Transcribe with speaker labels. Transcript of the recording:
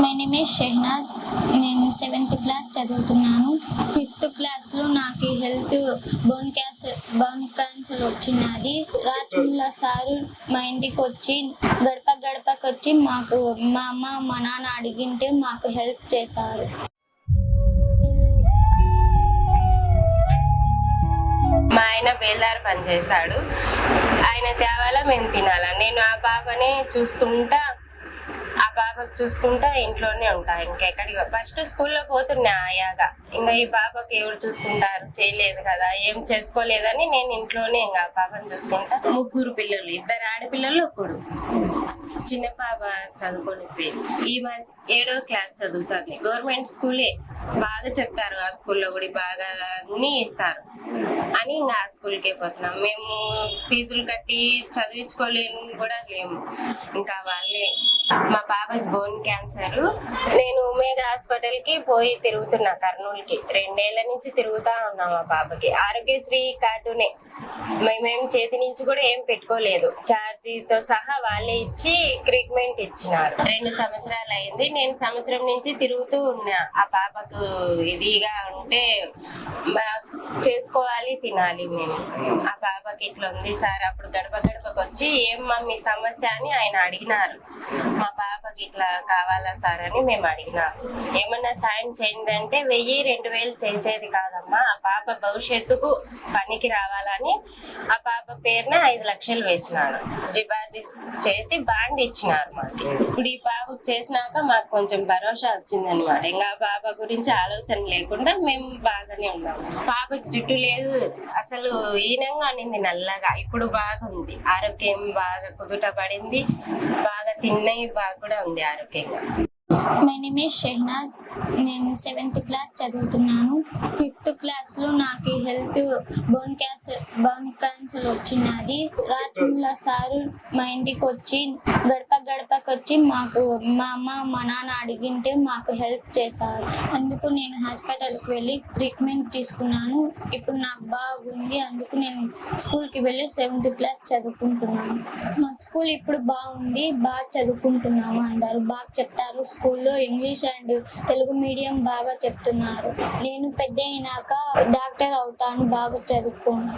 Speaker 1: My name is Shehnaz. నేను 7th class చదువుతున్నాను. 5th క్లాస్లో నాకు హెల్త్ బోన్ క్యాన్సర్ వచ్చినది. రాజముల్లా సారు మా ఇంటికి వచ్చి గడపకు వచ్చి మాకు మా అమ్మ మా నాన్న అడిగింటే మాకు హెల్ప్ చేశారు.
Speaker 2: మా ఆయన బేల్దారి పని చేశాడు. ఆయన తేవాలా మేము తినాలా. నేను ఆ పాపని చూసుకుంటా ఇంట్లోనే ఉంటా. ఇంకెక్కడికి ఫస్ట్ స్కూల్లో పోతున్నా ఆయాగా. ఇంకా ఈ పాపకి ఎవరు చూసుకుంటారు, చేయలేదు కదా, ఏం చేసుకోలేదని నేను ఇంట్లోనే ఇంకా ఆ పాపని చూసుకుంటా. 3 పిల్లలు, 2 ఆడపిల్లలు, 1 చిన్న పాప చదువుకోలేకపోయింది. ఈ 7వ క్లాస్ చదువుతుంది. గవర్నమెంట్ స్కూలే, బాగా చెప్తారు ఆ స్కూల్లో కూడా, బాగా అన్ని ఇస్తారు అని ఇంకా ఆ స్కూల్కే పోతున్నాం. మేము ఫీజులు కట్టి చదివించుకోలేము కూడా లేము. ఇంకా వాళ్ళే. మా పాపకి బోన్ క్యాన్సర్. నేను ఉమేగ హాస్పిటల్కి పోయి తిరుగుతున్నా, కర్నూలుకి 2 ఏళ్ల నుంచి తిరుగుతా ఉన్నాం. మా పాపకి ఆరోగ్యశ్రీ కార్డునే, మేమేం చేతి నుంచి కూడా ఏం పెట్టుకోలేదు. ఛార్జీతో సహా వాళ్ళే ఇచ్చి ట్రీట్మెంట్ ఇచ్చినారు. 2 సంవత్సరాలు అయింది. నేను సంవత్సరం నుంచి తిరుగుతూ ఉన్నా. ఆ పాపకు ఇదిగా ఉంటే చేసుకోవాలి, తినాలి. మేము ఆ పాపకి ఇట్లా ఉంది సార్. అప్పుడు గడపకు వచ్చి ఏమ్మా మీ సమస్య అని ఆయన అడిగినారు. మా పాపకి ఇట్లా కావాలా సార్ అని మేము అడిగినాము. ఏమన్నా సాయం చేయండి అంటే 1000-2000 చేసేది కాదమ్మా, ఆ పాప భవిష్యత్తుకు పనికి రావాలని ఆ పాప పేరున 5 లక్షలు వేసినారు. డిపాజిట్ చేసి బాండ్ ఇచ్చినారు మాకు. ఇప్పుడు ఈ పాపకు చేసినాక మాకు కొంచెం భరోసా వచ్చిందనమాట. ఇంకా ఆ పాప గురించి ఆలోచన లేకుండా మేము బాగానే ఉన్నాము. పాపకు జుట్టు లేదు, అసలు ఈనంగా అనింది, నల్లగా. ఇప్పుడు బాగుంది, ఆరోగ్యం బాగా కుదుట పడింది, బాగా తిన్నవి బాగా కూడా ఉంది ఆరోగ్యంగా.
Speaker 1: My name is Shehnaz. నేను 7th క్లాస్ చదువుతున్నాను. 5th క్లాస్లో నాకు హెల్త్ బోన్ క్యాన్సర్ వచ్చినది. రాజముల్లా సారు మా ఇంటికి వచ్చి గడపకు వచ్చి మాకు మా అమ్మ మా నాన్న అడిగింటే మాకు హెల్ప్ చేశారు. అందుకు నేను హాస్పిటల్కి వెళ్ళి ట్రీట్మెంట్ తీసుకున్నాను. ఇప్పుడు నాకు బాగుంది. అందుకు నేను స్కూల్కి వెళ్ళి 7th క్లాస్ చదువుకుంటున్నాను. మా స్కూల్ ఇప్పుడు బాగుంది, బాగా చదువుకుంటున్నాము. అందరూ బాగా చెప్తారు. స్కూల్లో ఇంగ్లీష్ అండ్ తెలుగు మీడియం బాగా చెప్తున్నారు. నేను పెద్ద అయినాక డాక్టర్ అవుతాను, బాగా చదువుకోను.